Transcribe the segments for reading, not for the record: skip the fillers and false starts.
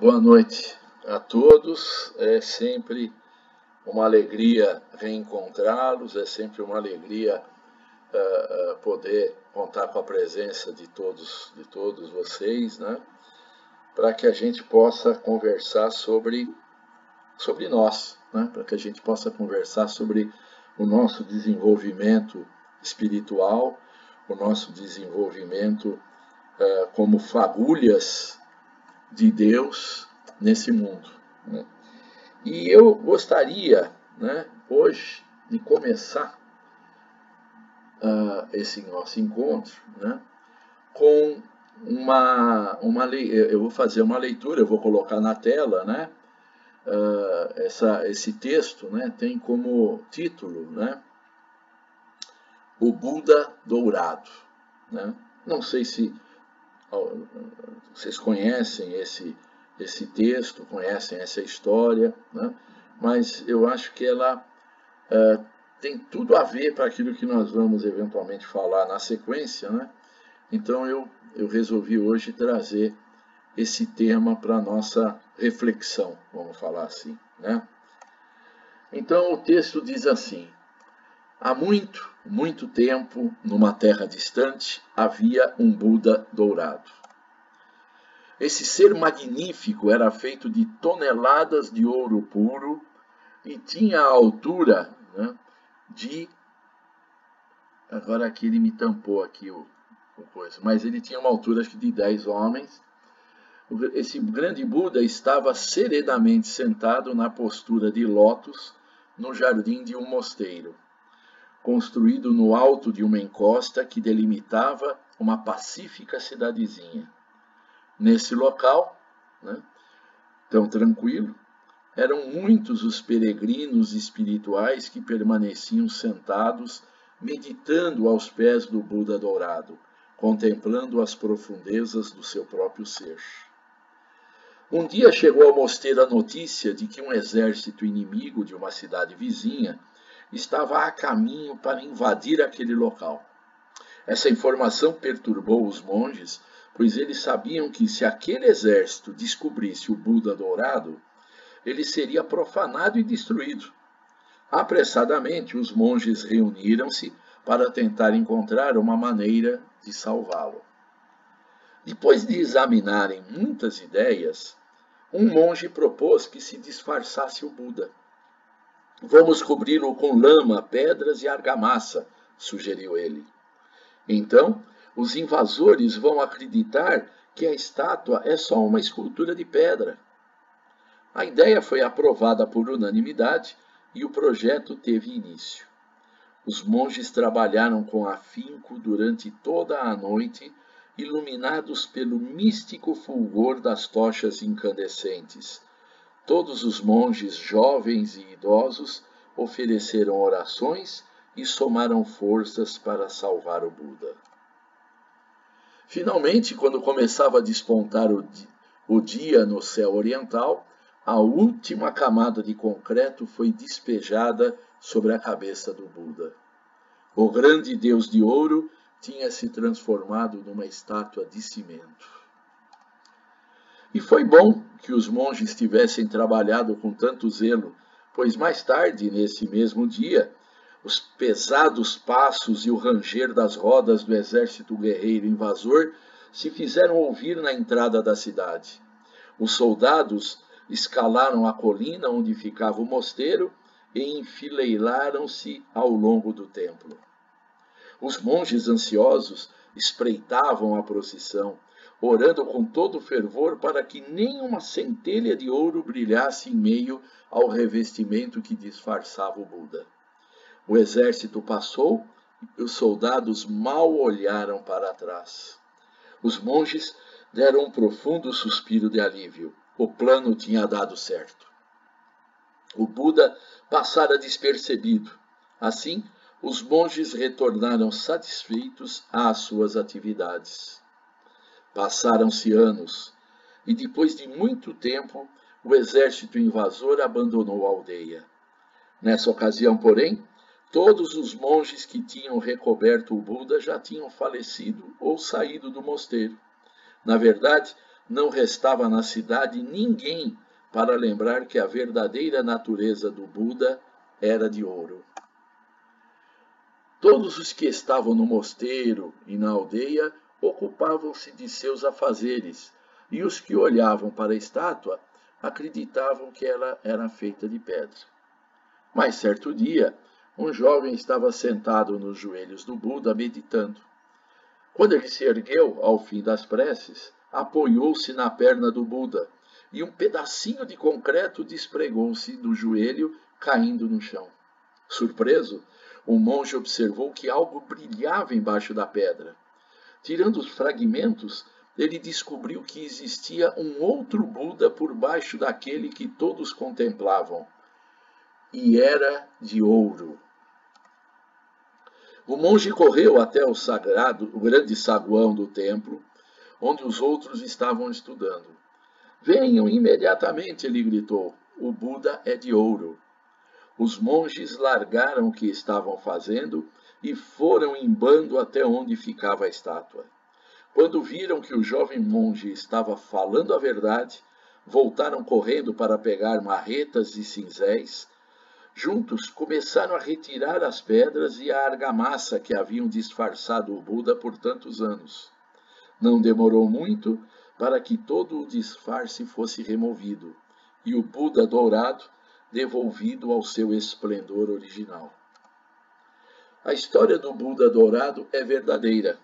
Boa noite a todos. É sempre uma alegria reencontrá-los, é sempre uma alegria poder contar com a presença de todos vocês, né? Para que a gente possa conversar sobre nós, né? Para que a gente possa conversar sobre o nosso desenvolvimento espiritual, o nosso desenvolvimento como fagulhas de Deus nesse mundo, né? E eu gostaria, né, hoje de começar esse nosso encontro, né, com eu vou fazer uma leitura, eu vou colocar na tela, né, esse texto, né, tem como título, né, O Buda Dourado, né? Não sei se vocês conhecem esse texto, conhecem essa história, né? Mas eu acho que ela tem tudo a ver para aquilo que nós vamos eventualmente falar na sequência, né? Então eu resolvi hoje trazer esse tema para a nossa reflexão, vamos falar assim, né? Então o texto diz assim: há muito, muito tempo, numa terra distante, havia um Buda dourado. Esse ser magnífico era feito de toneladas de ouro puro e tinha a altura, né, de... Agora aqui ele me tampou aqui o coisa, mas ele tinha uma altura acho que de 10 homens. Esse grande Buda estava serenamente sentado na postura de lótus no jardim de um mosteiro, construído no alto de uma encosta que delimitava uma pacífica cidadezinha. Nesse local, né, tão tranquilo, eram muitos os peregrinos espirituais que permaneciam sentados, meditando aos pés do Buda dourado, contemplando as profundezas do seu próprio ser. Um dia chegou ao mosteiro a notícia de que um exército inimigo de uma cidade vizinha estava a caminho para invadir aquele local. Essa informação perturbou os monges, pois eles sabiam que se aquele exército descobrisse o Buda dourado, ele seria profanado e destruído. Apressadamente, os monges reuniram-se para tentar encontrar uma maneira de salvá-lo. Depois de examinarem muitas ideias, um monge propôs que se disfarçasse o Buda. Vamos cobri-lo com lama, pedras e argamassa, sugeriu ele. Então, os invasores vão acreditar que a estátua é só uma escultura de pedra. A ideia foi aprovada por unanimidade e o projeto teve início. Os monges trabalharam com afinco durante toda a noite, iluminados pelo místico fulgor das tochas incandescentes. Todos os monges, jovens e idosos, ofereceram orações e somaram forças para salvar o Buda. Finalmente, quando começava a despontar o dia no céu oriental, a última camada de concreto foi despejada sobre a cabeça do Buda. O grande Deus de ouro tinha se transformado numa estátua de cimento. E foi bom que os monges tivessem trabalhado com tanto zelo, pois mais tarde, nesse mesmo dia, os pesados passos e o ranger das rodas do exército guerreiro invasor se fizeram ouvir na entrada da cidade. Os soldados escalaram a colina onde ficava o mosteiro e enfileiraram-se ao longo do templo. Os monges ansiosos espreitavam a procissão, orando com todo fervor para que nem uma centelha de ouro brilhasse em meio ao revestimento que disfarçava o Buda. O exército passou e os soldados mal olharam para trás. Os monges deram um profundo suspiro de alívio. O plano tinha dado certo. O Buda passara despercebido. Assim, os monges retornaram satisfeitos às suas atividades. Passaram-se anos, e depois de muito tempo, o exército invasor abandonou a aldeia. Nessa ocasião, porém, todos os monges que tinham recoberto o Buda já tinham falecido ou saído do mosteiro. Na verdade, não restava na cidade ninguém para lembrar que a verdadeira natureza do Buda era de ouro. Todos os que estavam no mosteiro e na aldeia ocupavam-se de seus afazeres, e os que olhavam para a estátua acreditavam que ela era feita de pedra. Mas certo dia, um jovem estava sentado nos joelhos do Buda meditando. Quando ele se ergueu ao fim das preces, apoiou-se na perna do Buda e um pedacinho de concreto despregou-se do joelho, caindo no chão. Surpreso, o monge observou que algo brilhava embaixo da pedra. Tirando os fragmentos, ele descobriu que existia um outro Buda por baixo daquele que todos contemplavam. E era de ouro. O monge correu até o grande saguão do templo, onde os outros estavam estudando. Venham imediatamente, ele gritou. O Buda é de ouro. Os monges largaram o que estavam fazendo e foram em bando até onde ficava a estátua. Quando viram que o jovem monge estava falando a verdade, voltaram correndo para pegar marretas e cinzéis. Juntos começaram a retirar as pedras e a argamassa que haviam disfarçado o Buda por tantos anos. Não demorou muito para que todo o disfarce fosse removido e o Buda dourado devolvido ao seu esplendor original. A história do Buda dourado é verdadeira.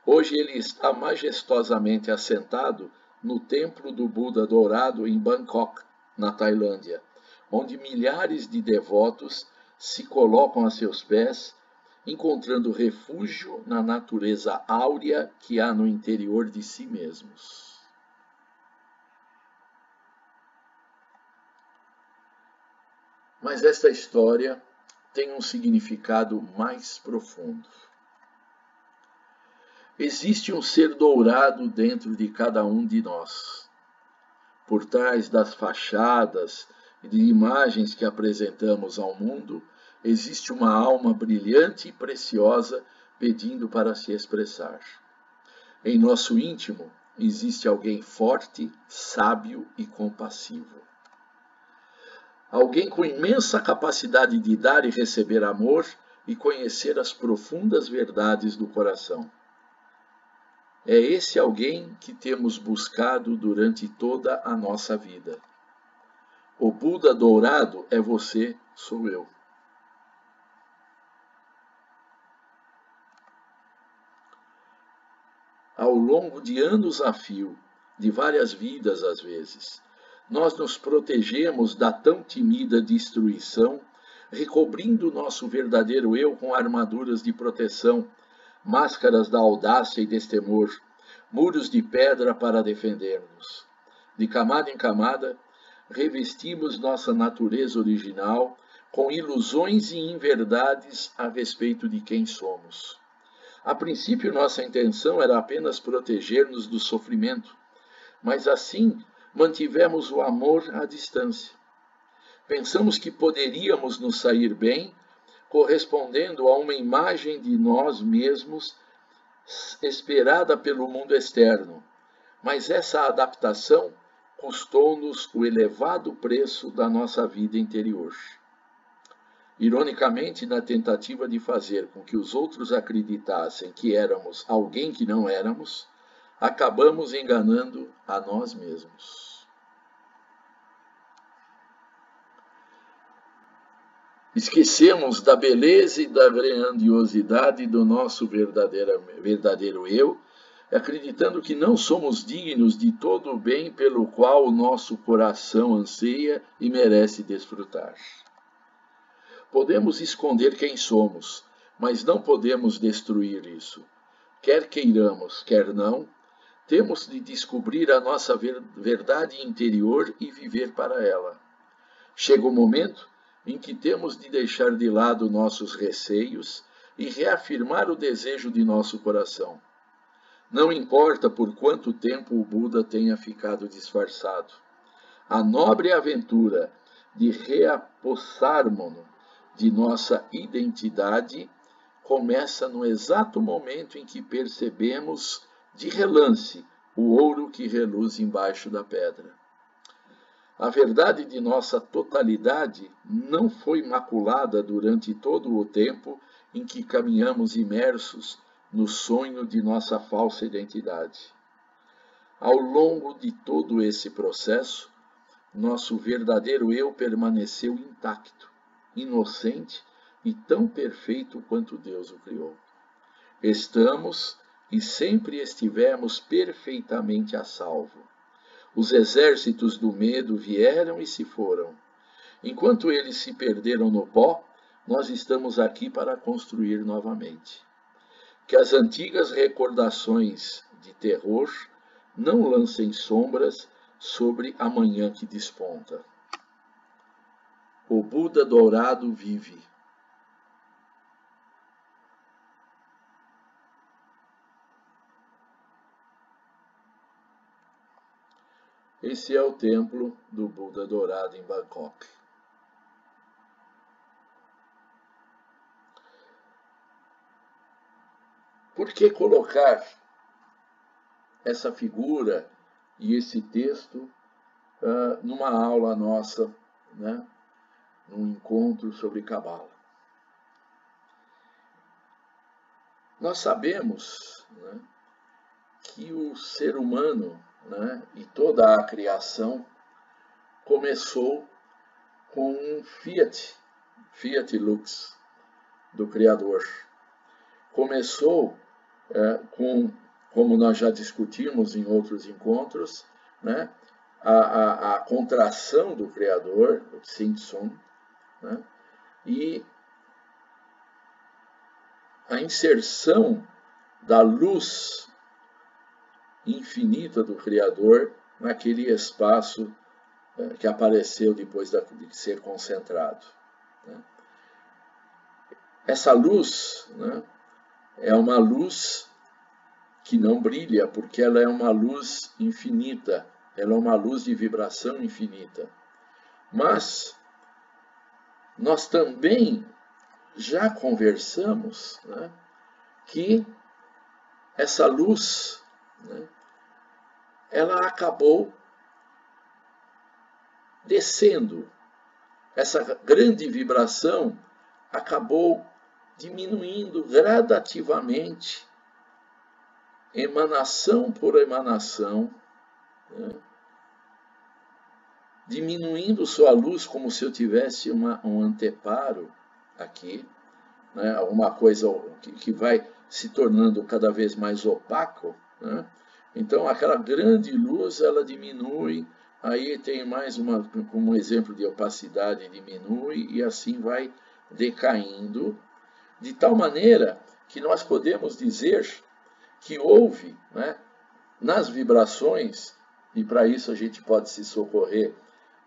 Hoje ele está majestosamente assentado no templo do Buda dourado em Bangkok, na Tailândia, onde milhares de devotos se colocam a seus pés, encontrando refúgio na natureza áurea que há no interior de si mesmos. Mas esta história tem um significado mais profundo. Existe um ser dourado dentro de cada um de nós. Por trás das fachadas e de imagens que apresentamos ao mundo, existe uma alma brilhante e preciosa pedindo para se expressar. Em nosso íntimo, existe alguém forte, sábio e compassivo. Alguém com imensa capacidade de dar e receber amor e conhecer as profundas verdades do coração. É esse alguém que temos buscado durante toda a nossa vida. O Buda dourado é você, sou eu. Ao longo de anos a fio, de várias vidas às vezes, nós nos protegemos da tão temida destruição, recobrindo nosso verdadeiro eu com armaduras de proteção, máscaras da audácia e destemor, muros de pedra para defender-nos. De camada em camada, revestimos nossa natureza original com ilusões e inverdades a respeito de quem somos. A princípio, nossa intenção era apenas proteger-nos do sofrimento, mas assim mantivemos o amor à distância. Pensamos que poderíamos nos sair bem, correspondendo a uma imagem de nós mesmos esperada pelo mundo externo, mas essa adaptação custou-nos o elevado preço da nossa vida interior. Ironicamente, na tentativa de fazer com que os outros acreditassem que éramos alguém que não éramos, acabamos enganando a nós mesmos. Esquecemos da beleza e da grandiosidade do nosso verdadeiro eu, acreditando que não somos dignos de todo o bem pelo qual o nosso coração anseia e merece desfrutar. Podemos esconder quem somos, mas não podemos destruir isso. Quer queiramos, quer não, temos de descobrir a nossa verdade interior e viver para ela. Chega o momento em que temos de deixar de lado nossos receios e reafirmar o desejo de nosso coração. Não importa por quanto tempo o Buda tenha ficado disfarçado. A nobre aventura de reapossarmos-nos de nossa identidade começa no exato momento em que percebemos, de relance, o ouro que reluz embaixo da pedra. A verdade de nossa totalidade não foi maculada durante todo o tempo em que caminhamos imersos no sonho de nossa falsa identidade. Ao longo de todo esse processo, nosso verdadeiro eu permaneceu intacto, inocente e tão perfeito quanto Deus o criou. Estamos e sempre estivemos perfeitamente a salvo. Os exércitos do medo vieram e se foram. Enquanto eles se perderam no pó, nós estamos aqui para construir novamente. Que as antigas recordações de terror não lancem sombras sobre a manhã que desponta. O Buda dourado vive. Esse é o templo do Buda dourado em Bangkok. Por que colocar essa figura e esse texto numa aula nossa, né, num encontro sobre Cabala? Nós sabemos, né, que o ser humano, né, e toda a criação começou com um Fiat Lux, do Criador. Começou com, como nós já discutimos em outros encontros, né, a contração do Criador, o Tsin, né, e a inserção da luz infinita do Criador naquele espaço que apareceu depois de ser concentrado. Né. Essa luz, né, é uma luz que não brilha, porque ela é uma luz infinita, ela é uma luz de vibração infinita. Mas nós também já conversamos, né, que essa luz, né, ela acabou descendo. Essa grande vibração acabou diminuindo gradativamente, emanação por emanação, né, diminuindo sua luz como se eu tivesse um anteparo aqui, né, alguma coisa que vai se tornando cada vez mais opaco, né? Então aquela grande luz ela diminui, aí tem mais como exemplo de opacidade, diminui e assim vai decaindo, de tal maneira que nós podemos dizer que houve, né, nas vibrações, e para isso a gente pode se socorrer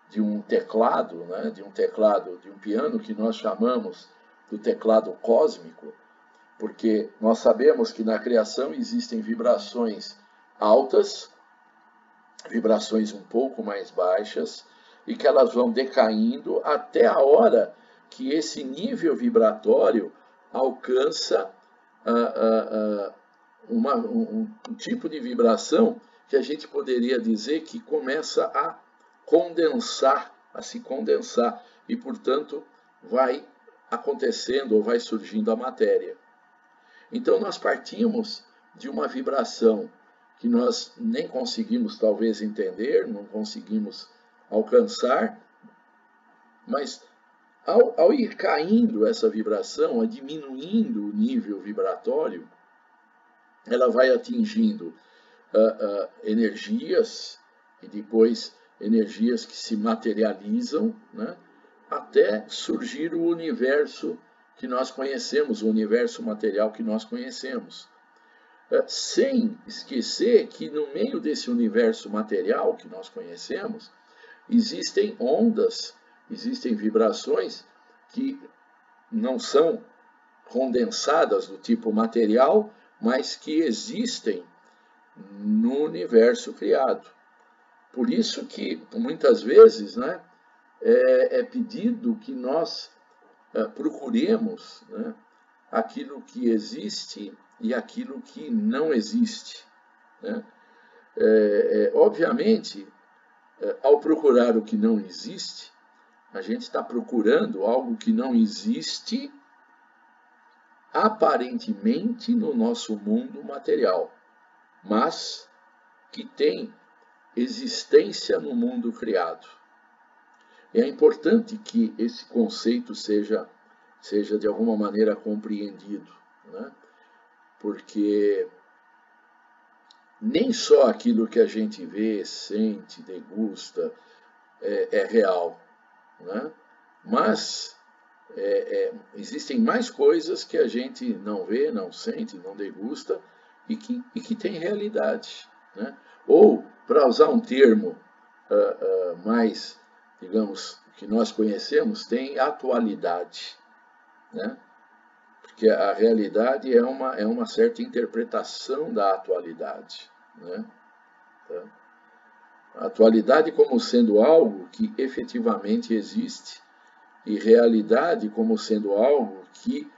de um teclado, né, de um piano que nós chamamos do teclado cósmico, porque nós sabemos que na criação existem vibrações altas, vibrações um pouco mais baixas, e que elas vão decaindo até a hora que esse nível vibratório alcança um tipo de vibração que a gente poderia dizer que começa a se condensar, e, portanto, vai acontecendo ou vai surgindo a matéria. Então, nós partimos de uma vibração que nós nem conseguimos, talvez, entender, não conseguimos alcançar, mas ao ir caindo essa vibração, diminuindo o nível vibratório, ela vai atingindo energias, e depois energias que se materializam, né, até surgir o universo que nós conhecemos, o universo material que nós conhecemos. Sem esquecer que no meio desse universo material que nós conhecemos, existem ondas, existem vibrações que não são condensadas do tipo material, mas que existem no universo criado. Por isso que, muitas vezes, né, é pedido que nós procuremos, né, aquilo que existe e aquilo que não existe, né? obviamente, ao procurar o que não existe, a gente está procurando algo que não existe aparentemente no nosso mundo material, mas que tem existência no mundo criado. É importante que esse conceito seja de alguma maneira compreendido, né? Porque nem só aquilo que a gente vê, sente, degusta é real, né? Mas existem mais coisas que a gente não vê, não sente, não degusta e que tem realidade, né? Ou, para usar um termo mais, digamos, que nós conhecemos, tem atualidade, né? Porque a realidade é uma certa interpretação da atualidade, né? A atualidade como sendo algo que efetivamente existe e realidade como sendo algo que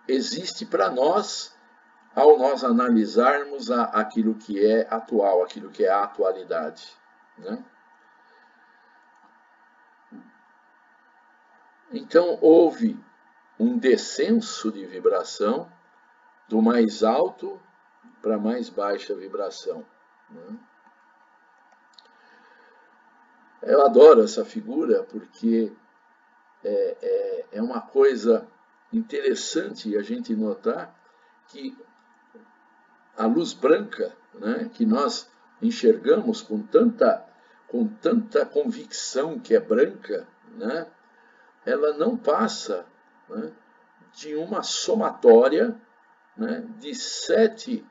existe para nós ao nós analisarmos aquilo que é atual, aquilo que é a atualidade, né? Então houve um descenso de vibração do mais alto para a mais baixa vibração, né? Eu adoro essa figura porque é uma coisa interessante a gente notar que a luz branca, né, que nós enxergamos com tanta convicção que é branca, né, ela não passa, né, de uma somatória, né, de 7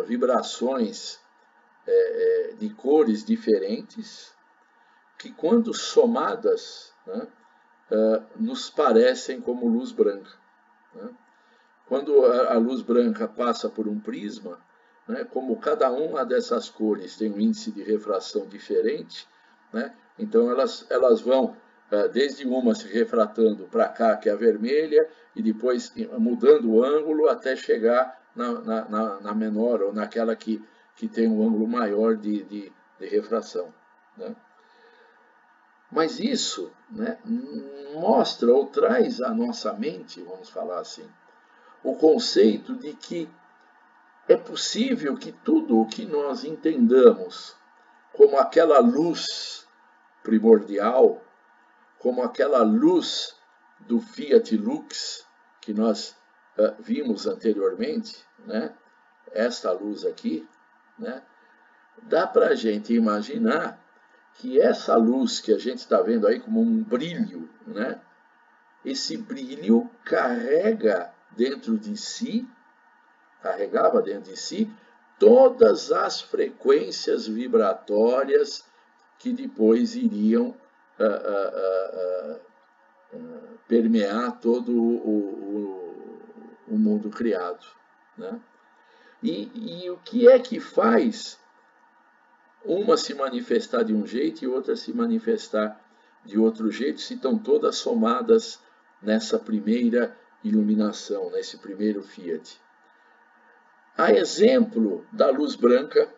vibrações de cores diferentes, que quando somadas, né, nos parecem como luz branca, né? Quando a luz branca passa por um prisma, né, como cada uma dessas cores tem um índice de refração diferente, né, então elas vão desde uma se refratando para cá, que é a vermelha, e depois mudando o ângulo até chegar na menor, ou naquela que tem um ângulo maior de refração, né? Mas isso, né, mostra ou traz à nossa mente, vamos falar assim, o conceito de que é possível que tudo o que nós entendamos como aquela luz primordial, como aquela luz do Fiat Lux que nós vimos anteriormente, né? Esta luz aqui, né? Dá para a gente imaginar que essa luz que a gente está vendo aí como um brilho, né? Esse brilho carregava dentro de si todas as frequências vibratórias que depois iriam permear todo o mundo criado, né? E o que é que faz uma se manifestar de um jeito e outra se manifestar de outro jeito, se estão todas somadas nessa primeira iluminação, nesse primeiro Fiat? A exemplo da luz branca,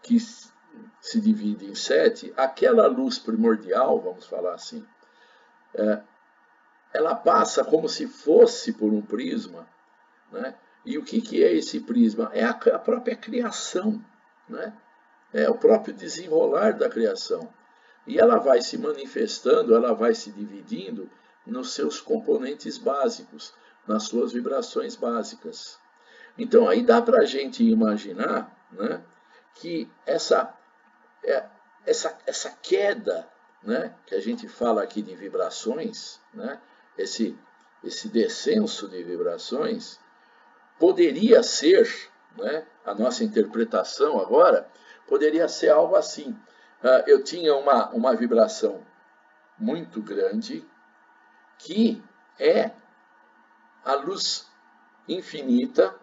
que se divide em 7, aquela luz primordial, vamos falar assim, ela passa como se fosse por um prisma, né? E o que é esse prisma? É a própria criação, né? É o próprio desenrolar da criação. E ela vai se manifestando, ela vai se dividindo nos seus componentes básicos, nas suas vibrações básicas. Então aí dá para a gente imaginar, né, que essa queda, né, que a gente fala aqui de vibrações, né, esse descenso de vibrações, poderia ser, né, a nossa interpretação agora, poderia ser algo assim. Eu tinha uma vibração muito grande, que é a luz infinita,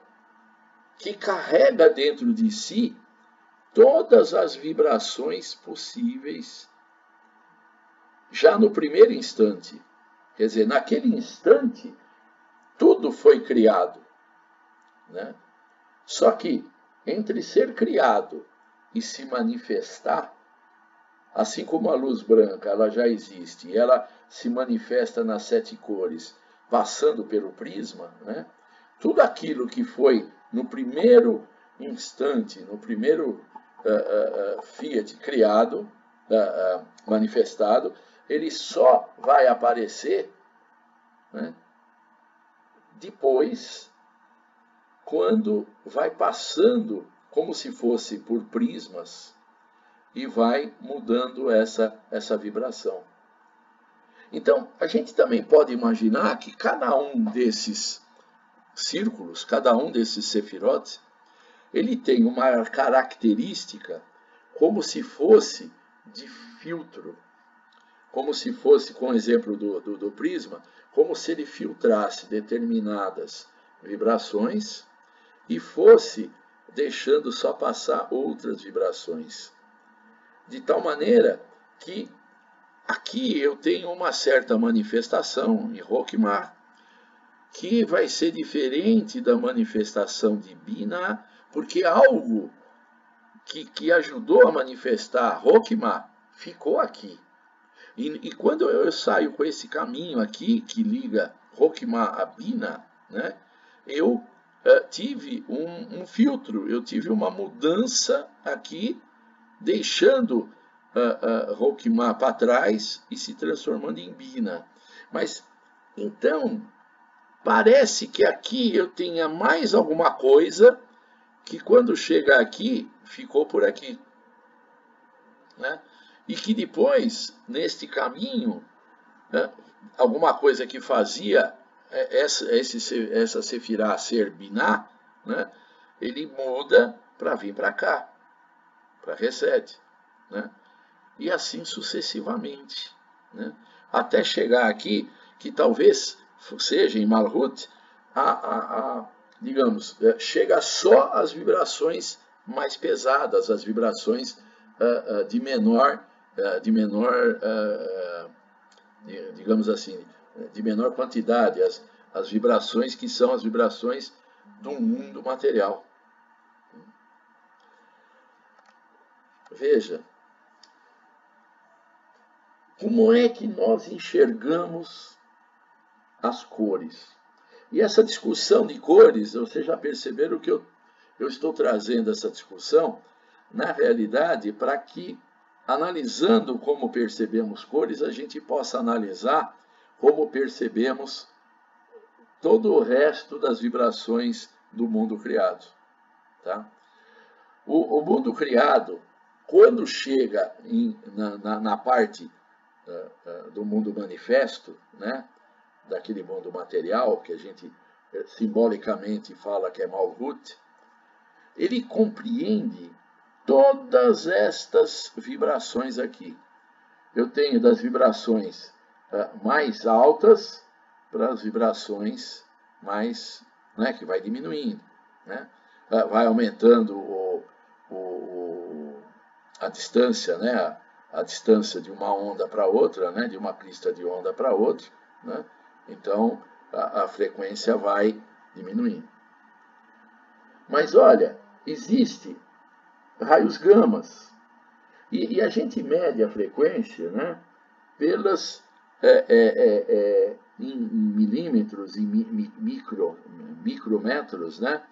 que carrega dentro de si todas as vibrações possíveis já no primeiro instante. Quer dizer, naquele instante, tudo foi criado. né? Só que entre ser criado e se manifestar, assim como a luz branca ela já existe, ela se manifesta nas 7 cores, passando pelo prisma, né? Tudo aquilo que foi no primeiro instante, no primeiro fiat criado, manifestado, ele só vai aparecer, né, depois, quando vai passando como se fosse por prismas e vai mudando essa vibração. Então, a gente também pode imaginar que cada um desses círculos, cada um desses sefirotes, ele tem uma característica como se fosse de filtro, como se fosse, com o exemplo do prisma, como se ele filtrasse determinadas vibrações e fosse deixando só passar outras vibrações. De tal maneira que aqui eu tenho uma certa manifestação em Roquemar, que vai ser diferente da manifestação de Binah, porque algo que ajudou a manifestar Roquemar ficou aqui. E quando eu saio com esse caminho aqui, que liga Roquemar a Binah, né, eu tive um filtro, eu tive uma mudança aqui, deixando Roquemar para trás e se transformando em Binah. Mas, então, parece que aqui eu tenha mais alguma coisa que quando chega aqui, ficou por aqui, né? E que depois, neste caminho, né, alguma coisa que fazia essa Sefirá ser Binah, né, ele muda para vir para cá, para Reset, né? E assim sucessivamente, né? Até chegar aqui, que talvez seja em Malhut, digamos, chega só as vibrações mais pesadas, as vibrações de menor, digamos assim, de menor quantidade, as vibrações que são as vibrações do mundo material. Veja, como é que nós enxergamos as cores? E essa discussão de cores, vocês já perceberam que eu estou trazendo essa discussão, na realidade, para que, analisando como percebemos cores, a gente possa analisar como percebemos todo o resto das vibrações do mundo criado. Tá? O mundo criado, quando chega na parte do mundo manifesto, né, daquele mundo material, que a gente simbolicamente fala que é Malhut, ele compreende todas estas vibrações aqui. Eu tenho das vibrações mais altas para as vibrações mais, né, que vai diminuindo, né? Vai aumentando a distância, né, a distância de uma onda para outra, né, de uma crista de onda para outra, né? Então a frequência vai diminuindo. Mas olha, existe raios gamas e a gente mede a frequência, né, pelas em milímetros, em micrômetros, né?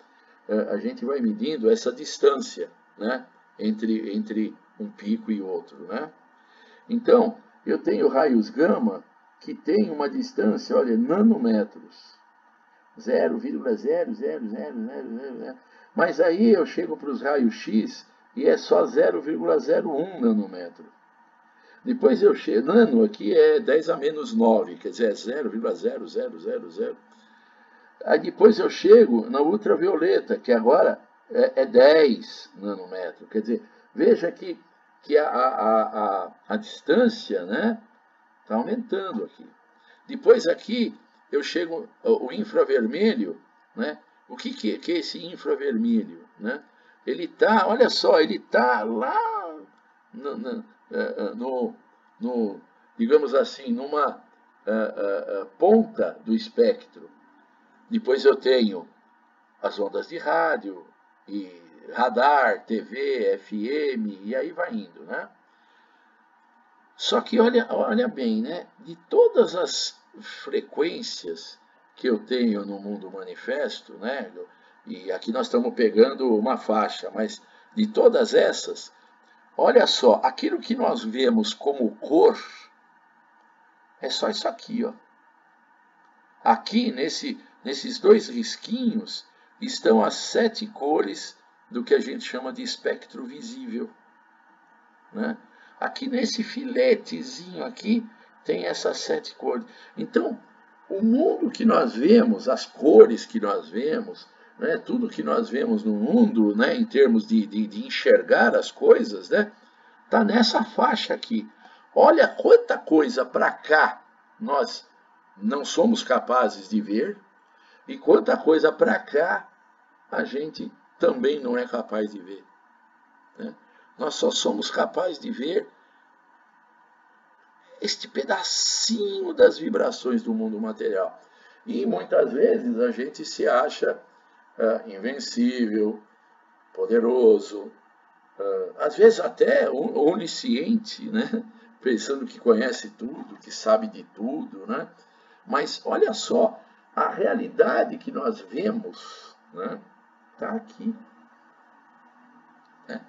A gente vai medindo essa distância, né, entre um pico e outro, né? Então, eu tenho raios gama que tem uma distância, olha, nanômetros, 0,00000. Mas aí eu chego para os raios X e é só 0,01 nanômetro. Depois eu chego, nano aqui é 10 a menos 9, quer dizer, é 0,0000. Aí depois eu chego na ultravioleta, que agora é 10 nanômetros. Quer dizer, veja que a distância, né, está aumentando aqui. Depois aqui eu chego o infravermelho, né? O que é esse infravermelho, né? Ele está, olha só, ele está lá no, digamos assim, numa ponta do espectro. Depois eu tenho as ondas de rádio, e radar, TV, FM, e aí vai indo, né? Só que olha bem, né? De todas as frequências que eu tenho no mundo manifesto, né? E aqui nós estamos pegando uma faixa, mas de todas essas, olha só, aquilo que nós vemos como cor é só isso aqui, ó. Aqui, nesses dois risquinhos, estão as 7 cores do que a gente chama de espectro visível, né? Aqui nesse filetezinho aqui, tem essas 7 cores. Então, o mundo que nós vemos, as cores que nós vemos, né, tudo que nós vemos no mundo, né, em termos de enxergar as coisas, né, está nessa faixa aqui. Olha quanta coisa para cá nós não somos capazes de ver, e quanta coisa para cá a gente também não é capaz de ver, né? Nós só somos capazes de ver este pedacinho das vibrações do mundo material. E muitas vezes a gente se acha invencível, poderoso, às vezes até onisciente, né? Pensando que conhece tudo, que sabe de tudo, né? Mas olha só, a realidade que nós vemos, né, está aqui. Né?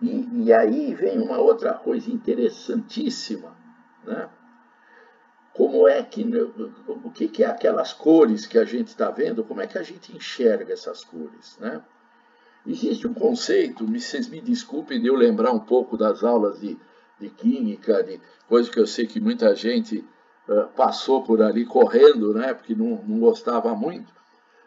E aí vem uma outra coisa interessantíssima, né? Como é que, o que é aquelas cores que a gente está vendo, como é que a gente enxerga essas cores, né? Existe um conceito, vocês me desculpem de eu lembrar um pouco das aulas de química, de coisa que eu sei que muita gente passou por ali correndo, né, porque não gostava muito,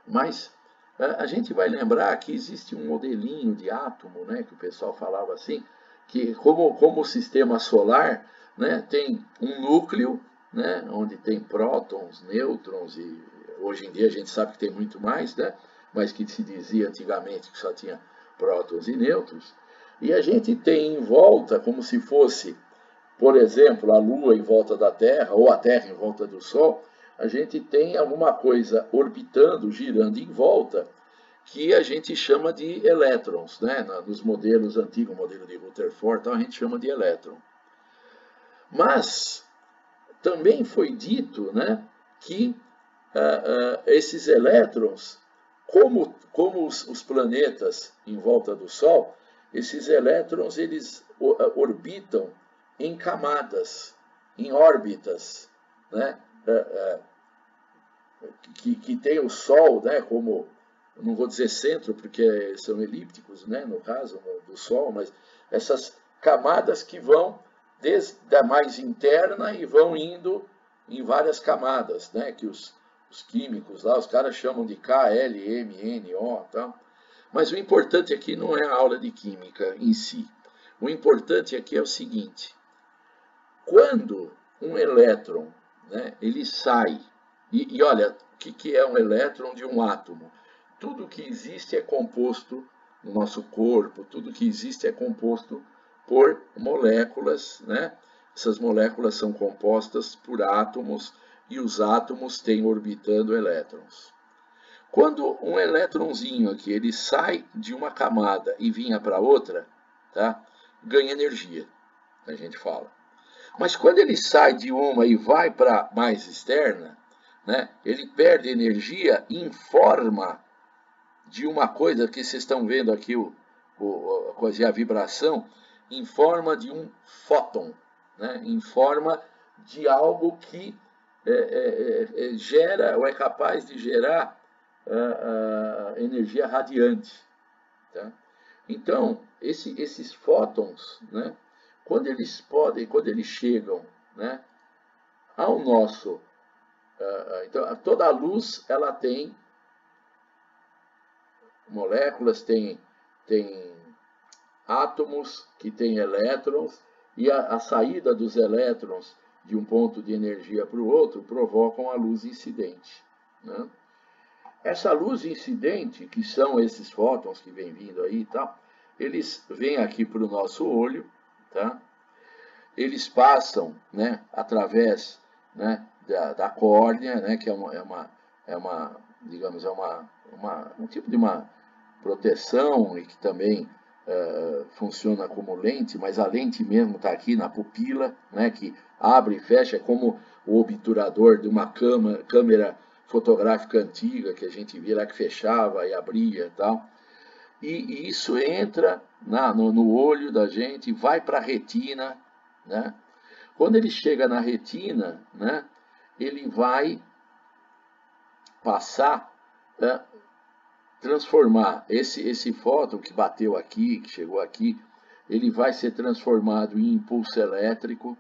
mas a gente vai lembrar que existe um modelinho de átomo, né, que o pessoal falava assim, que como o sistema solar, né, tem um núcleo, né, onde tem prótons, nêutrons, e hoje em dia a gente sabe que tem muito mais, né, mas que se dizia antigamente que só tinha prótons e nêutrons. E a gente tem em volta, como se fosse, por exemplo, a Lua em volta da Terra, ou a Terra em volta do Sol, a gente tem alguma coisa orbitando, girando em volta, que a gente chama de elétrons, né? Nos modelos antigos, o modelo de Rutherford, então a gente chama de elétron. Mas também foi dito, né, que esses elétrons, como os planetas em volta do Sol, esses elétrons eles orbitam em camadas, em órbitas, né? Que tem o Sol, né, como, não vou dizer centro, porque são elípticos, né, no caso do Sol, mas essas camadas que vão desde a mais interna e vão indo em várias camadas, né, que os químicos lá, os caras chamam de K, L, M, N, O, tá? Mas o importante aqui não é a aula de química em si. O importante aqui é o seguinte: quando um elétron, né, ele sai, e olha, o que é um elétron de um átomo? Tudo que existe é composto no nosso corpo, tudo que existe é composto por moléculas, né? Essas moléculas são compostas por átomos, e os átomos têm orbitando elétrons. Quando um elétronzinho aqui ele sai de uma camada e vinha para outra, tá? Ganha energia, a gente fala. Mas quando ele sai de uma e vai para mais externa, né, ele perde energia em forma de uma coisa que vocês estão vendo aqui, a vibração, em forma de um fóton, né, em forma de algo que gera ou é capaz de gerar energia radiante. Tá? Então, esses fótons, né, quando eles chegam, né, ao nosso... então, toda a luz ela tem moléculas, tem átomos que têm elétrons, e a saída dos elétrons de um ponto de energia para o outro provocam a luz incidente. Né? Essa luz incidente, que são esses fótons que vêm vindo aí e tal, eles vêm aqui para o nosso olho, tá? Eles passam, né, através, né, da córnea, né, que é uma digamos, é um tipo de uma proteção e que também funciona como lente, mas a lente mesmo está aqui na pupila, né, que abre e fecha, é como o obturador de uma câmera fotográfica antiga que a gente via lá que fechava e abria e tal. E isso entra no olho da gente, vai para a retina, né? Quando ele chega na retina, né, ele vai passar, transformar esse fóton que bateu aqui, que chegou aqui, ele vai ser transformado em impulso elétrico,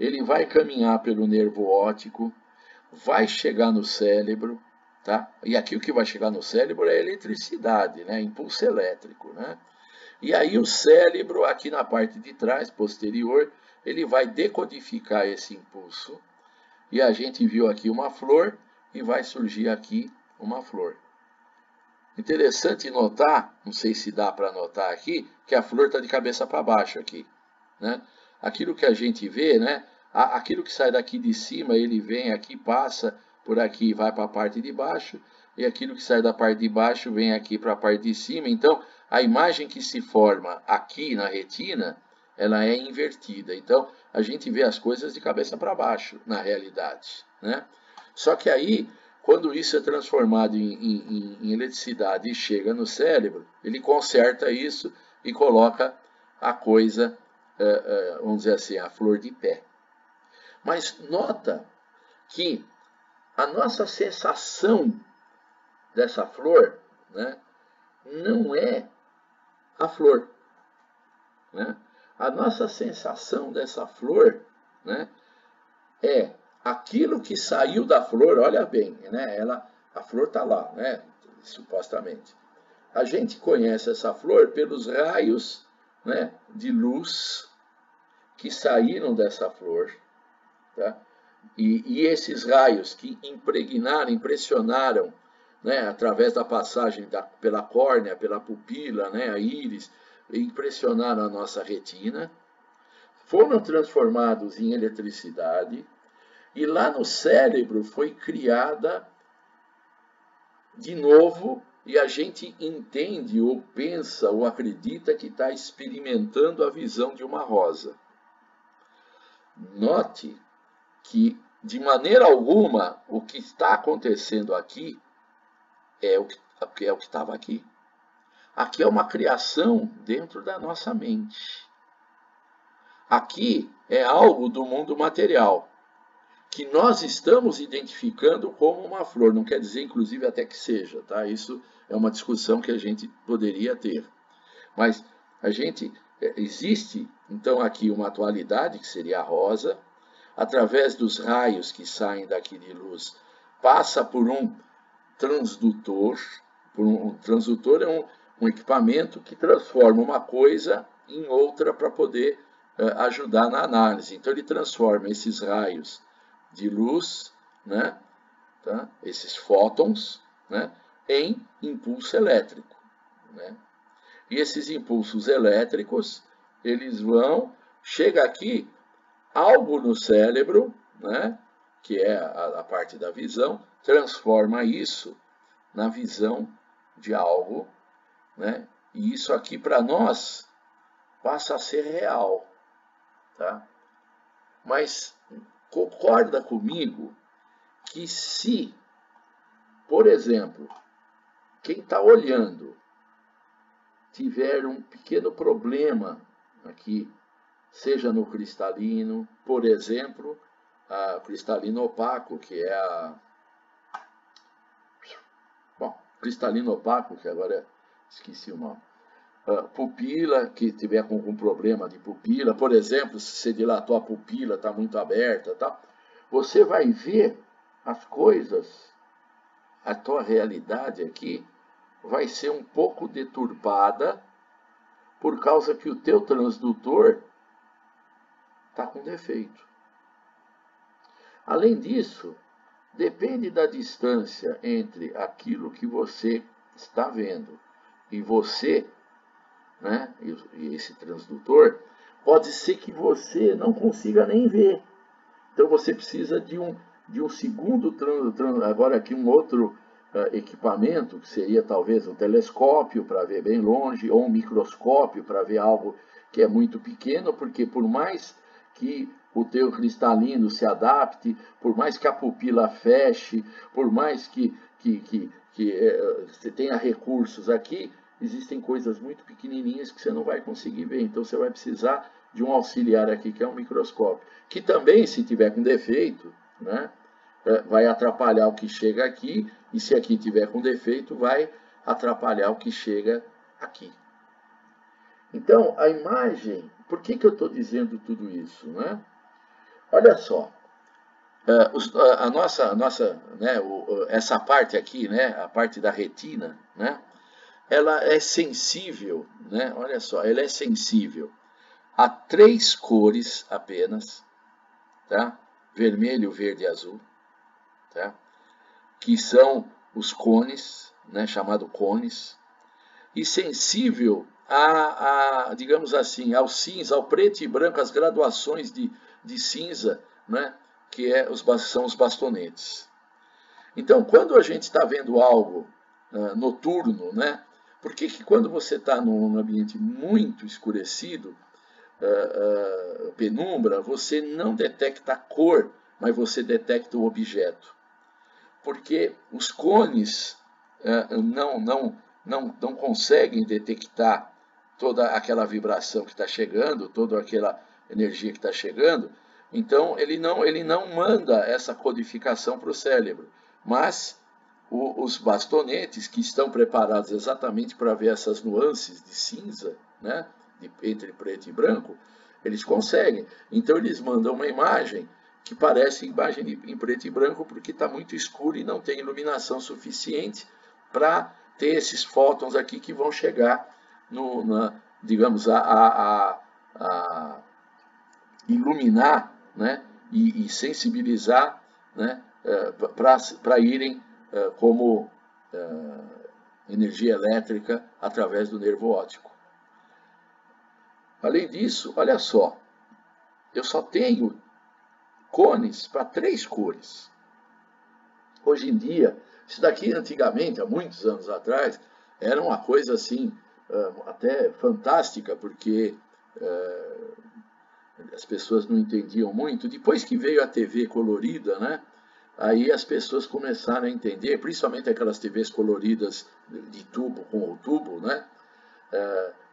ele vai caminhar pelo nervo óptico, vai chegar no cérebro, tá? E aqui o que vai chegar no cérebro é eletricidade, né? Impulso elétrico, né? E aí o cérebro, aqui na parte de trás, posterior, ele vai decodificar esse impulso. E a gente viu aqui uma flor e vai surgir aqui uma flor. Interessante notar, não sei se dá para notar aqui, que a flor está de cabeça para baixo aqui, né? Aquilo que a gente vê, né? Aquilo que sai daqui de cima, ele vem aqui, passa por aqui e vai para a parte de baixo, e aquilo que sai da parte de baixo vem aqui para a parte de cima. Então, a imagem que se forma aqui na retina, ela é invertida. Então, a gente vê as coisas de cabeça para baixo, na realidade, né? Só que aí, quando isso é transformado em eletricidade e chega no cérebro, ele conserta isso e coloca a coisa, vamos dizer assim, a flor de pé. Mas nota que a nossa sensação dessa flor, né, não é a flor, né? A nossa sensação dessa flor, né, é aquilo que saiu da flor. Olha bem, né? A flor está lá, né? Supostamente. A gente conhece essa flor pelos raios, né, de luz que saíram dessa flor, tá? E esses raios que impressionaram, né, através da passagem pela córnea, pela pupila, né, a íris, impressionaram a nossa retina, foram transformados em eletricidade, e lá no cérebro foi criada de novo, e a gente entende, ou pensa, ou acredita que está experimentando a visão de uma rosa. Note que, de maneira alguma, o que está acontecendo aqui é o que estava aqui. Aqui é uma criação dentro da nossa mente. Aqui é algo do mundo material, que nós estamos identificando como uma flor. Não quer dizer, inclusive, até que seja, tá? Isso é uma discussão que a gente poderia ter. Mas existe, então, aqui uma atualidade, que seria a rosa, através dos raios que saem daqui de luz, passa por um transdutor. Um transdutor é um equipamento que transforma uma coisa em outra para poder ajudar na análise. Então, ele transforma esses raios de luz, né, tá? Esses fótons, né, em impulso elétrico, né? E esses impulsos elétricos, eles chega aqui, algo no cérebro, né, que é a parte da visão, transforma isso na visão de algo, né? E isso aqui para nós passa a ser real, tá? Mas concorda comigo que se, por exemplo, quem está olhando tiver um pequeno problema aqui, seja no cristalino, por exemplo, a cristalino opaco, que é cristalino opaco, que agora esqueci o nome. Pupila, que tiver com algum problema de pupila, por exemplo, se você dilatou a pupila, está muito aberta, tá? Você vai ver as coisas, a tua realidade aqui vai ser um pouco deturpada por causa que o teu transdutor está com defeito. Além disso, depende da distância entre aquilo que você está vendo e você, né, e esse transdutor, pode ser que você não consiga nem ver. Então você precisa de um segundo, agora aqui um outro equipamento, que seria talvez um telescópio para ver bem longe, ou um microscópio para ver algo que é muito pequeno, porque por mais que o teu cristalino se adapte, por mais que a pupila feche, por mais que você tenha recursos aqui, existem coisas muito pequenininhas que você não vai conseguir ver. Então você vai precisar de um auxiliar aqui, que é um microscópio, que também, se tiver com defeito, né, vai atrapalhar o que chega aqui, e se aqui tiver com defeito, vai atrapalhar o que chega aqui. Então, a imagem, por que eu estou dizendo tudo isso, né? Olha só, a nossa né, essa parte aqui, né, a parte da retina, né, ela é sensível, né, olha só, ela é sensível a 3 cores apenas, tá? Vermelho, verde e azul, tá? Que são os cones, né, chamado cones, e sensível digamos assim, ao cinza, ao preto e branco, as graduações de cinza, né, que são os bastonetes. Então, quando a gente está vendo algo noturno, né, por que quando você está num ambiente muito escurecido, penumbra, você não detecta a cor, mas você detecta o objeto? Porque os cones não conseguem detectar toda aquela vibração que está chegando, toda aquela energia que está chegando, então ele não manda essa codificação para o cérebro. Mas os bastonetes, que estão preparados exatamente para ver essas nuances de cinza, né, entre preto e branco, eles conseguem. Então eles mandam uma imagem que parece imagem em preto e branco, porque está muito escuro e não tem iluminação suficiente para ter esses fótons aqui que vão chegar digamos, a iluminar, né, e sensibilizar, né, para irem como energia elétrica através do nervo óptico. Além disso, olha só, eu só tenho cones para 3 cores. Hoje em dia, isso daqui antigamente, há muitos anos atrás, era uma coisa assim, até fantástica, porque as pessoas não entendiam muito. Depois que veio a TV colorida, né, aí as pessoas começaram a entender, principalmente aquelas TVs coloridas de tubo com o tubo, né,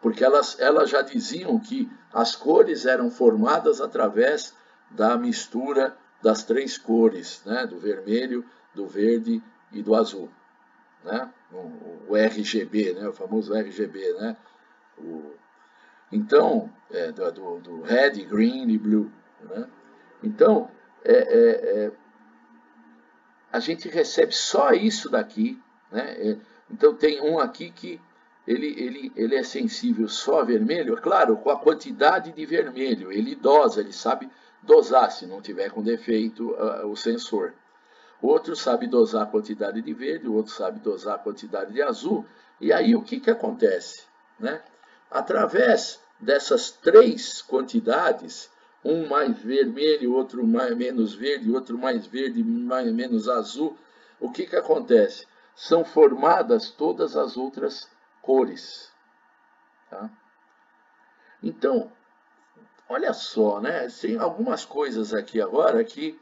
porque elas já diziam que as cores eram formadas através da mistura das 3 cores, né, do vermelho, do verde e do azul, né, o RGB, né, o famoso RGB, né, então, do red, green e blue, né? Então, a gente recebe só isso daqui, né? Então tem um aqui que ele é sensível só a vermelho, claro, com a quantidade de vermelho, ele dosa, ele sabe dosar, se não tiver com defeito o sensor. O outro sabe dosar a quantidade de verde, o outro sabe dosar a quantidade de azul, e aí o que acontece, né? Através dessas 3 quantidades, um mais vermelho, outro menos verde, outro mais verde, menos azul, o que acontece? São formadas todas as outras cores. Tá? Então, olha só, né? Tem algumas coisas aqui agora que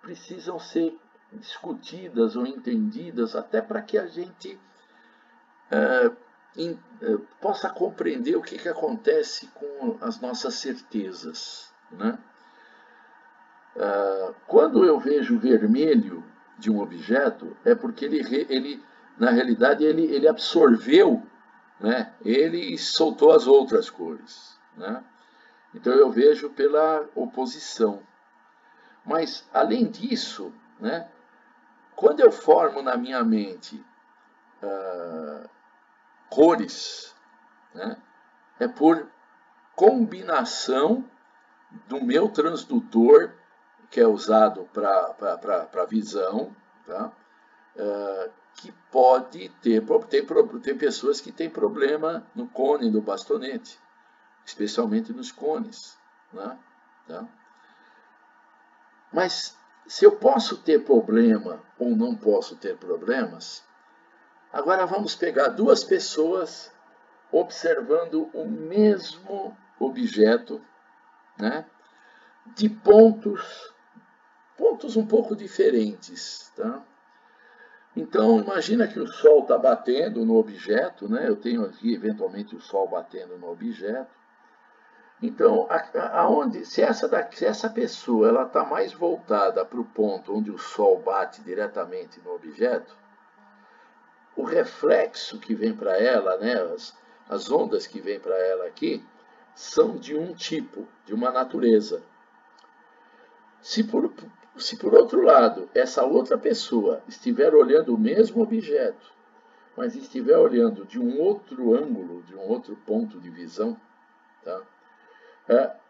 precisam ser discutidas ou entendidas, até para que a gente possa compreender o que acontece com as nossas certezas, né? Quando eu vejo vermelho de um objeto, é porque ele na realidade, ele absorveu, né? Ele soltou as outras cores, né? Então eu vejo pela oposição. Mas, além disso, né, quando eu formo na minha mente cores, né, é por combinação do meu transdutor, que é usado para visão, tá? Que pode tem pessoas que têm problema no cone do bastonete, especialmente nos cones, né? Tá? Mas se eu posso ter problema ou não posso ter problemas, agora vamos pegar duas pessoas observando o mesmo objeto, né, de pontos um pouco diferentes. Tá? Então, imagina que o Sol está batendo no objeto, né? Eu tenho aqui, eventualmente, o Sol batendo no objeto. Então, se essa pessoa ela está mais voltada para o ponto onde o Sol bate diretamente no objeto, o reflexo que vem para ela, né, as ondas que vêm para ela aqui, são de um tipo, de uma natureza. Se por outro lado, essa outra pessoa estiver olhando o mesmo objeto, mas estiver olhando de um outro ângulo, de um outro ponto de visão, tá?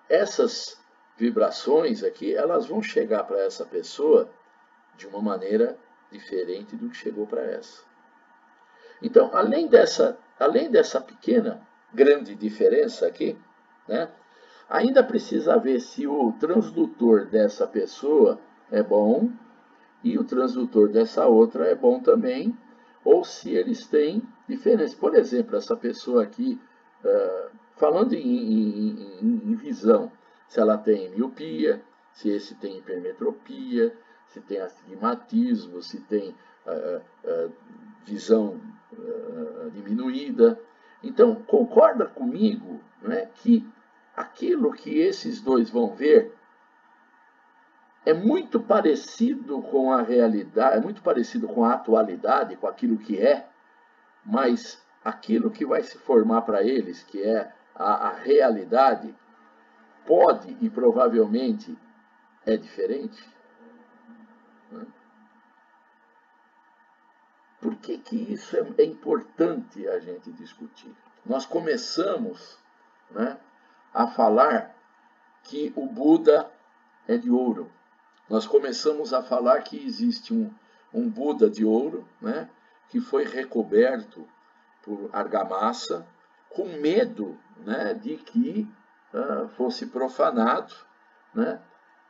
Essas vibrações aqui, elas vão chegar para essa pessoa de uma maneira diferente do que chegou para essa. Então, além dessa pequena, grande diferença aqui, né, ainda precisa ver se o transdutor dessa pessoa é bom e o transdutor dessa outra é bom também, ou se eles têm diferença. Por exemplo, essa pessoa aqui, falando em visão, se ela tem miopia, se esse tem hipermetropia, se tem astigmatismo, se tem visão diminuída. Então, concorda comigo, né, que aquilo que esses dois vão ver é muito parecido com a realidade, é muito parecido com a atualidade, com aquilo que é, mas aquilo que vai se formar para eles, que é a realidade, pode e provavelmente é diferente. Por que isso é importante a gente discutir? Nós começamos, né, a falar que o Buda é de ouro. Nós começamos a falar que existe um Buda de ouro, né, que foi recoberto por argamassa, com medo, né, de que fosse profanado. Né?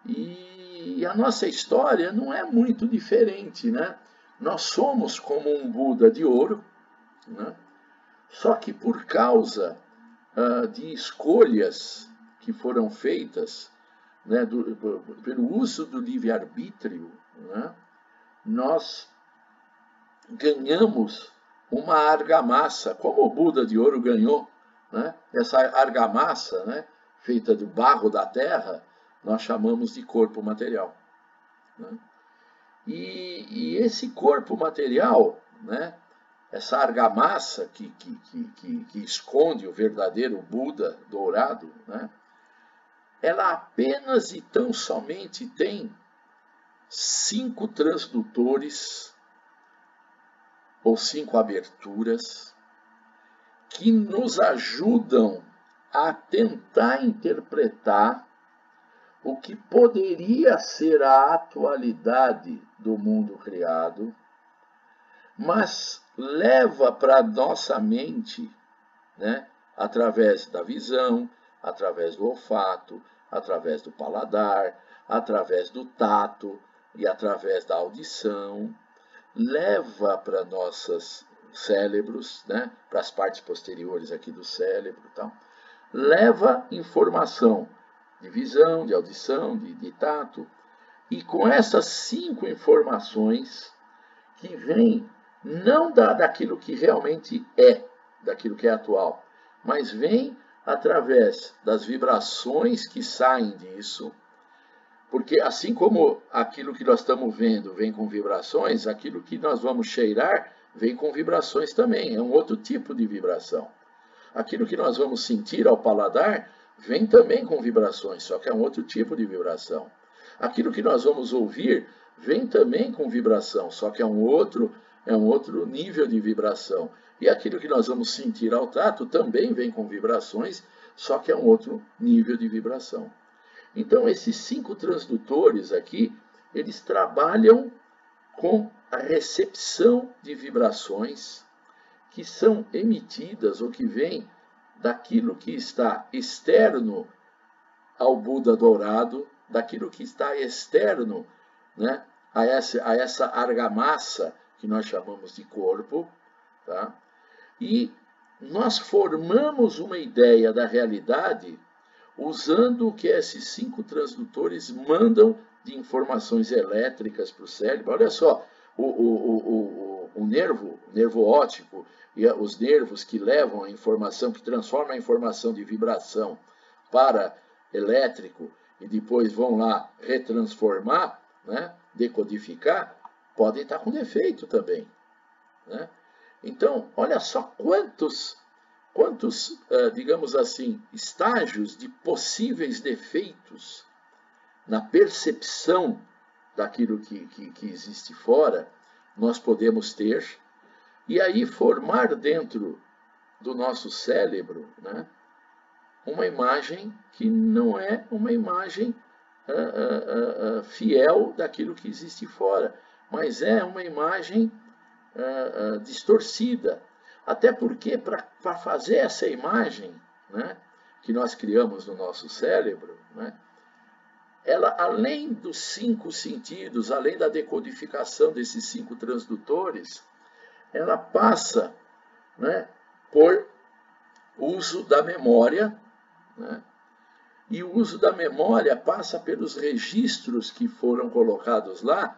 E a nossa história não é muito diferente. Né? Nós somos como um Buda de ouro, né? Só que por causa de escolhas que foram feitas, né, pelo uso do livre-arbítrio, né, nós ganhamos uma argamassa, como o Buda de ouro ganhou. Né, essa argamassa, né, feita do barro da terra, nós chamamos de corpo material. Né, e esse corpo material, né, essa argamassa que esconde o verdadeiro Buda dourado, né, ela apenas e tão somente tem 5 transdutores ou 5 aberturas que nos ajudam a tentar interpretar o que poderia ser a atualidade do mundo criado, mas leva para a nossa mente, né, através da visão, através do olfato, através do paladar, através do tato e através da audição, leva para nossos cérebros, né, para as partes posteriores aqui do cérebro, tal, leva informação de visão, de audição, de tato, e com essas 5 informações que vêm não daquilo que realmente é, daquilo que é atual, mas vem através das vibrações que saem disso, porque assim como aquilo que nós estamos vendo vem com vibrações, aquilo que nós vamos cheirar vem com vibrações também, é um outro tipo de vibração. Aquilo que nós vamos sentir ao paladar vem também com vibrações, só que é um outro tipo de vibração. Aquilo que nós vamos ouvir vem também com vibração, só que é um outro nível de vibração. E aquilo que nós vamos sentir ao tato também vem com vibrações, só que é um outro nível de vibração. Então, esses 5 transdutores aqui, eles trabalham com a recepção de vibrações que são emitidas ou que vêm daquilo que está externo ao Buda dourado, daquilo que está externo né, a essa argamassa que nós chamamos de corpo, tá? E nós formamos uma ideia da realidade usando o que esses 5 transdutores mandam de informações elétricas para o cérebro. Olha só, o nervo óptico e os nervos que levam a informação, que transformam a informação de vibração para elétrico e depois vão lá retransformar, né, decodificar, podem estar com defeito também, né? Então, olha só quantos, digamos assim, estágios de possíveis defeitos na percepção daquilo que existe fora, nós podemos ter, e aí formar dentro do nosso cérebro, né, uma imagem que não é uma imagem fiel daquilo que existe fora, mas é uma imagem distorcida. Até porque, para fazer essa imagem, né, que nós criamos no nosso cérebro, né, ela, além dos 5 sentidos, além da decodificação desses 5 transdutores, ela passa, né, por uso da memória, né, e o uso da memória passa pelos registros que foram colocados lá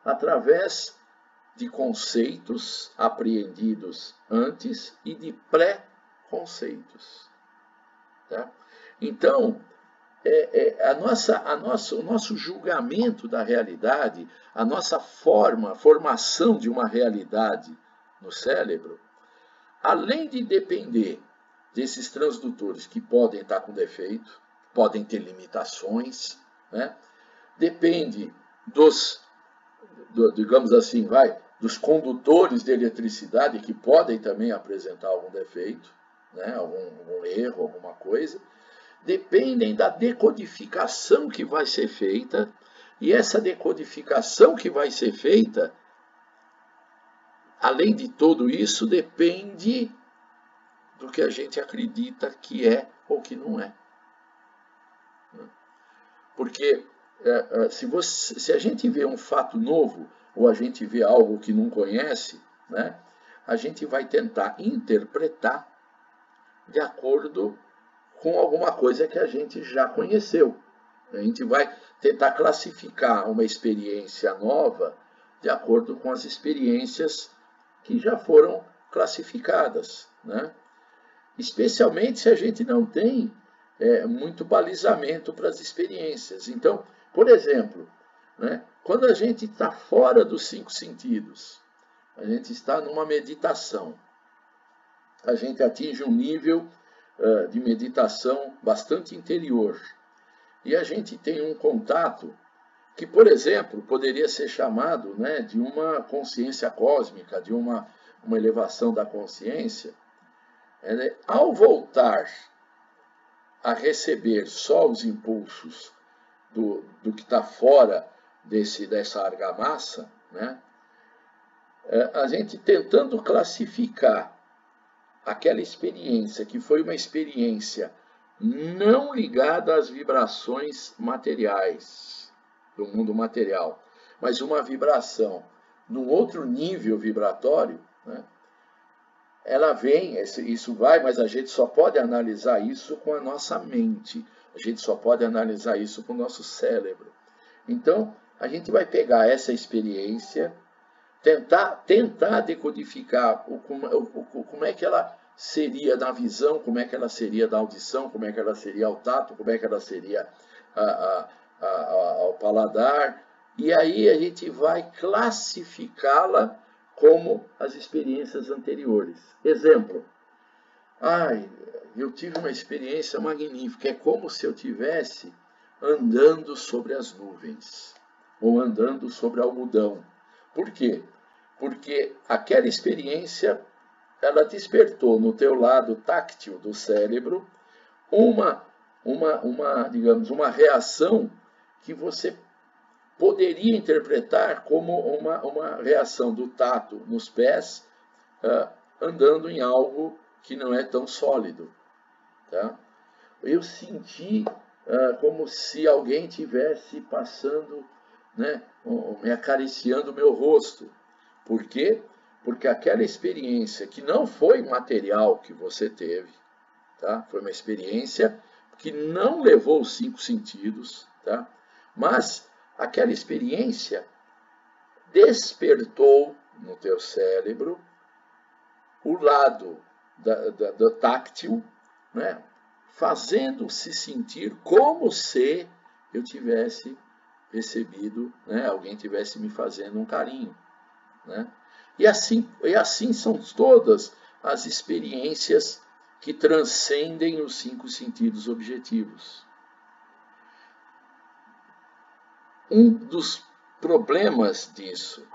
através de conceitos apreendidos antes e de pré-conceitos. Tá? Então, o nosso julgamento da realidade, a nossa formação de uma realidade no cérebro, além de depender desses transdutores que podem estar com defeito, podem ter limitações, né? Depende digamos assim, dos condutores de eletricidade que podem também apresentar algum defeito, né? algum erro, alguma coisa. Dependem da decodificação que vai ser feita, e essa decodificação que vai ser feita, além de tudo isso, depende do que a gente acredita que é ou que não é. Porque se a gente vê um fato novo, ou a gente vê algo que não conhece, né, a gente vai tentar interpretar de acordo com alguma coisa que a gente já conheceu. A gente vai tentar classificar uma experiência nova de acordo com as experiências que já foram classificadas, né? Especialmente se a gente não tem muito balizamento para as experiências. Então, por exemplo, né, quando a gente está fora dos 5 sentidos, a gente está numa meditação, a gente atinge um nível de meditação bastante interior, e a gente tem um contato que, por exemplo, poderia ser chamado, né, de uma consciência cósmica, de uma elevação da consciência. Ao voltar a receber só os impulsos do que está fora dessa argamassa, né, a gente tentando classificar aquela experiência que foi uma experiência não ligada às vibrações materiais do mundo material, mas uma vibração num outro nível vibratório, né, ela vem, isso vai, mas a gente só pode analisar isso com a nossa mente, a gente só pode analisar isso com o nosso cérebro. Então, a gente vai pegar essa experiência, tentar decodificar como é que ela seria na visão, como é que ela seria na audição, como é que ela seria ao tato, como é que ela seria ao paladar, e aí a gente vai classificá-la como as experiências anteriores. Exemplo, eu tive uma experiência magnífica, é como se eu estivesse andando sobre as nuvens, ou andando sobre algodão. Por quê? Porque aquela experiência, ela despertou no teu lado táctil do cérebro digamos, uma reação que você poderia interpretar como uma reação do tato nos pés, andando em algo que não é tão sólido. Tá? Eu senti como se alguém estivesse passando né, me acariciando o meu rosto. Por quê? Porque aquela experiência que não foi material que você teve, tá? Foi uma experiência que não levou os 5 sentidos, tá? Mas aquela experiência despertou no teu cérebro o lado do táctil, né? Fazendo-se sentir como se eu tivesse recebido, né? Alguém tivesse me fazendo um carinho, né? E assim são todas as experiências que transcendem os 5 sentidos objetivos. Um dos problemas disso,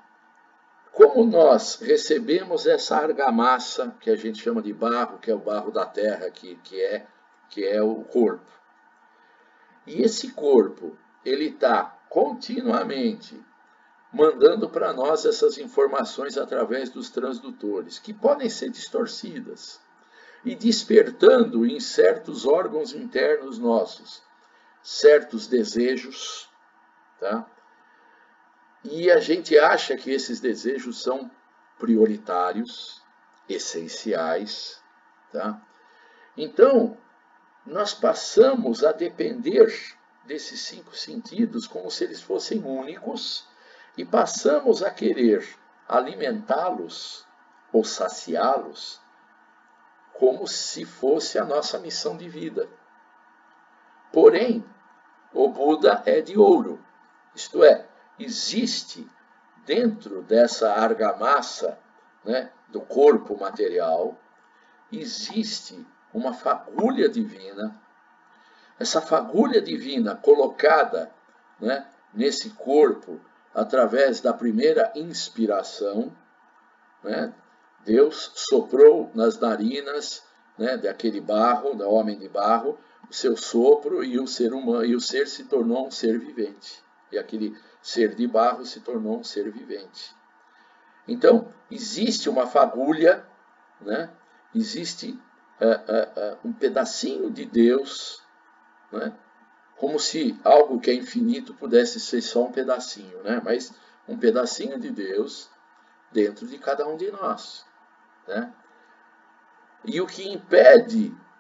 como nós recebemos essa argamassa que a gente chama de barro, que é o barro da terra, que é o corpo. E esse corpo, ele está continuamente mandando para nós essas informações através dos transdutores, que podem ser distorcidas, e despertando em certos órgãos internos nossos certos desejos, tá? E a gente acha que esses desejos são prioritários, essenciais, tá? Então, nós passamos a depender desses 5 sentidos como se eles fossem únicos e passamos a querer alimentá-los ou saciá-los como se fosse a nossa missão de vida. Porém, o Buda é de ouro, isto é, existe dentro dessa argamassa, né, do corpo material, existe uma fagulha divina. Essa fagulha divina colocada, né, nesse corpo através da primeira inspiração, né, Deus soprou nas narinas, né, daquele barro, do homem de barro, o seu sopro e o ser humano, e o ser se tornou um ser vivente. E aquele ser de barro se tornou um ser vivente. Então, existe uma fagulha, né? Existe um pedacinho de Deus, né? Como se algo que é infinito pudesse ser só um pedacinho, né? Mas um pedacinho de Deus dentro de cada um de nós, né? E o que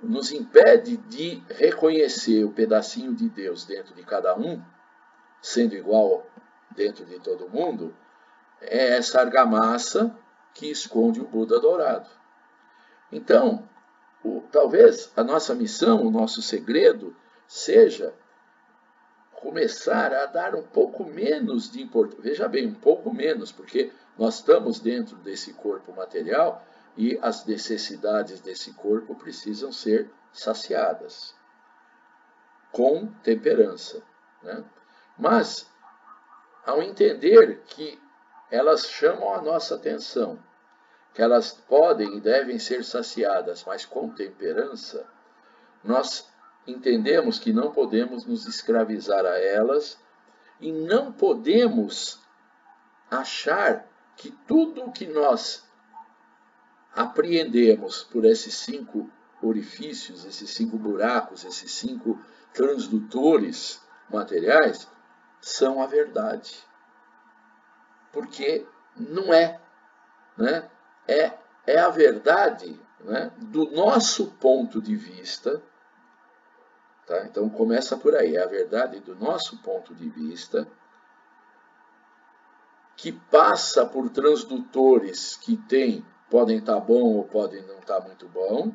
nos impede de reconhecer o pedacinho de Deus dentro de cada um, sendo igual dentro de todo mundo, é essa argamassa que esconde o Buda dourado. Então, talvez a nossa missão, o nosso segredo, seja começar a dar um pouco menos de importância. Veja bem, um pouco menos, porque nós estamos dentro desse corpo material e as necessidades desse corpo precisam ser saciadas com temperança, né? Mas, ao entender que elas chamam a nossa atenção, que elas podem e devem ser saciadas, mas com temperança, nós entendemos que não podemos nos escravizar a elas e não podemos achar que tudo o que nós apreendemos por esses 5 orifícios, esses 5 buracos, esses 5 transdutores materiais, são a verdade. Porque não é, né? É a verdade, né, do nosso ponto de vista. Tá? Então começa por aí, é a verdade do nosso ponto de vista, que passa por transdutores que podem estar bom ou podem não estar muito bom,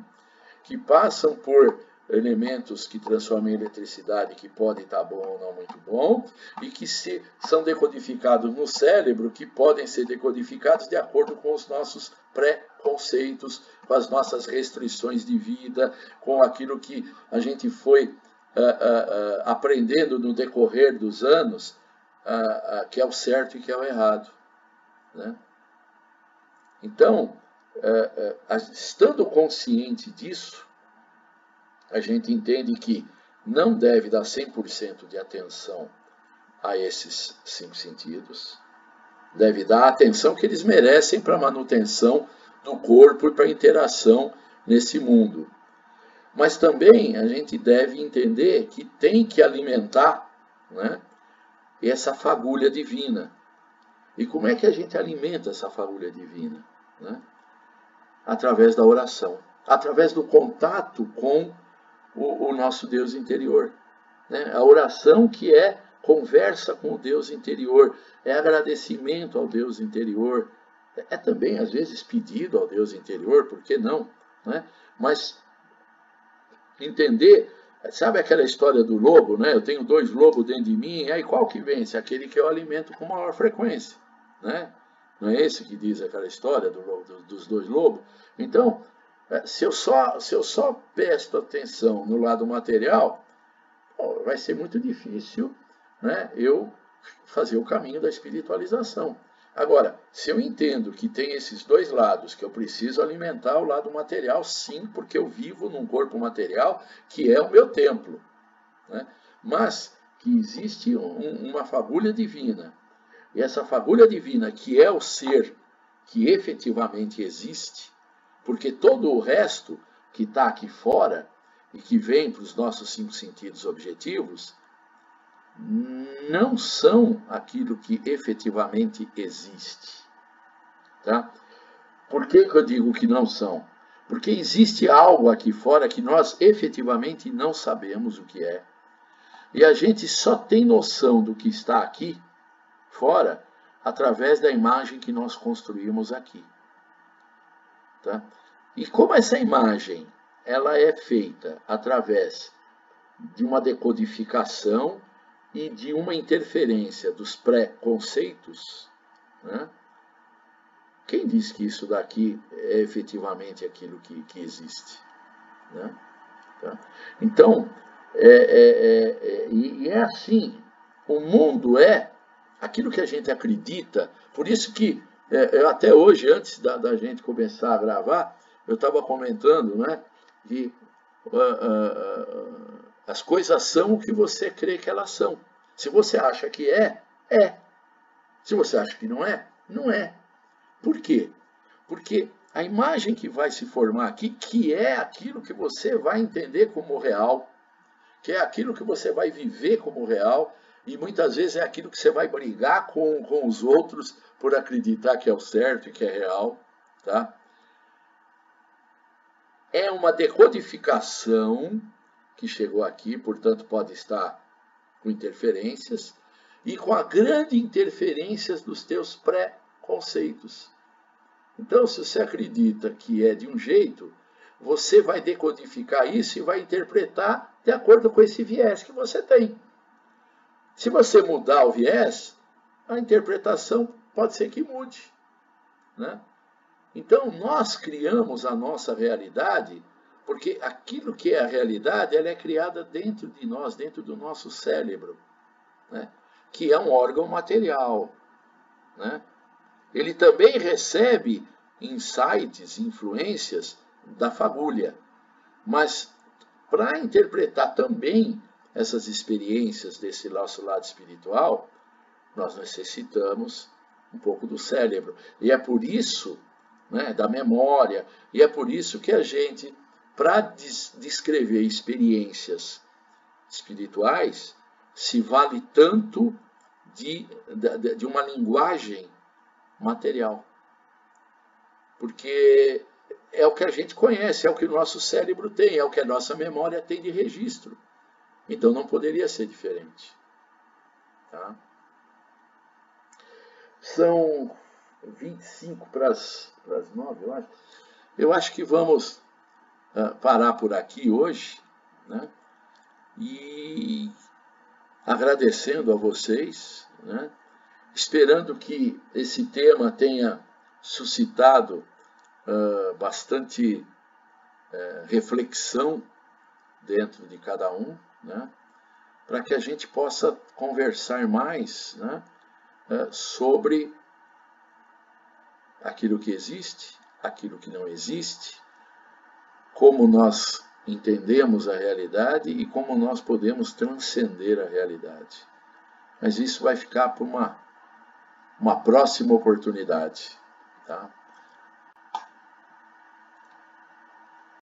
que passam por elementos que transformam em eletricidade, que podem estar bom ou não muito bom, e que são decodificados no cérebro, que podem ser decodificados de acordo com os nossos preconceitos, com as nossas restrições de vida, com aquilo que a gente foi aprendendo no decorrer dos anos, que é o certo e que é o errado, né? Então, estando consciente disso, a gente entende que não deve dar 100% de atenção a esses 5 sentidos. Deve dar a atenção que eles merecem para a manutenção do corpo e para a interação nesse mundo. Mas também a gente deve entender que tem que alimentar, né, e essa fagulha divina. E como é que a gente alimenta essa fagulha divina? Né? Através da oração, através do contato com o nosso Deus interior. Né? A oração que é conversa com o Deus interior, é agradecimento ao Deus interior, é também às vezes pedido ao Deus interior, por que não? Né? Mas entender, sabe aquela história do lobo, né? Eu tenho 2 lobos dentro de mim, aí qual que vence? Aquele que eu alimento com maior frequência, né? Não é esse que diz aquela história dos 2 lobos? Então, se eu só presto atenção no lado material, vai ser muito difícil, né, eu fazer o caminho da espiritualização. Agora, se eu entendo que tem esses 2 lados, que eu preciso alimentar o lado material, sim, porque eu vivo num corpo material que é o meu templo, né, mas que existe uma fagulha divina, e essa fagulha divina, que é o ser que efetivamente existe, porque todo o resto que está aqui fora e que vem para os nossos 5 sentidos objetivos, não são aquilo que efetivamente existe. Tá? Por que eu digo que não são? Porque existe algo aqui fora que nós efetivamente não sabemos o que é. E a gente só tem noção do que está aqui fora através da imagem que nós construímos aqui. Tá? E como essa imagem ela é feita através de uma decodificação e de uma interferência dos pré-conceitos, né? Quem diz que isso daqui é efetivamente aquilo que existe? Né? Tá? Então, é assim, o mundo é aquilo que a gente acredita, por isso que até hoje, antes da gente começar a gravar, eu estava comentando, né, que as coisas são o que você crê que elas são. Se você acha que é. Se você acha que não é, não é. Por quê? Porque a imagem que vai se formar aqui, que é aquilo que você vai entender como real, que é aquilo que você vai viver como real, e muitas vezes é aquilo que você vai brigar com os outros por acreditar que é o certo e que é real, tá? É uma decodificação que chegou aqui, portanto pode estar com interferências, e com a grande interferência dos teus pré-conceitos. Então, se você acredita que é de um jeito, você vai decodificar isso e vai interpretar de acordo com esse viés que você tem. Se você mudar o viés, a interpretação pode ser que mude, né? Então, nós criamos a nossa realidade, porque aquilo que é a realidade, ela é criada dentro de nós, dentro do nosso cérebro, né? Que é um órgão material, né? Ele também recebe insights, influências da fagulha, mas para interpretar também essas experiências desse nosso lado espiritual, nós necessitamos um pouco do cérebro. E é por isso, né, da memória, e é por isso que a gente, para descrever experiências espirituais, se vale tanto de uma linguagem material. Porque é o que a gente conhece, é o que o nosso cérebro tem, é o que a nossa memória tem de registro. Então não poderia ser diferente. Tá? São 25 para as 9, eu acho. Eu acho que vamos parar por aqui hoje, né? E agradecendo a vocês, né? Esperando que esse tema tenha suscitado bastante reflexão dentro de cada um, né? Para que a gente possa conversar mais, né? Sobre aquilo que existe, aquilo que não existe, como nós entendemos a realidade e como nós podemos transcender a realidade. Mas isso vai ficar para uma próxima oportunidade, tá?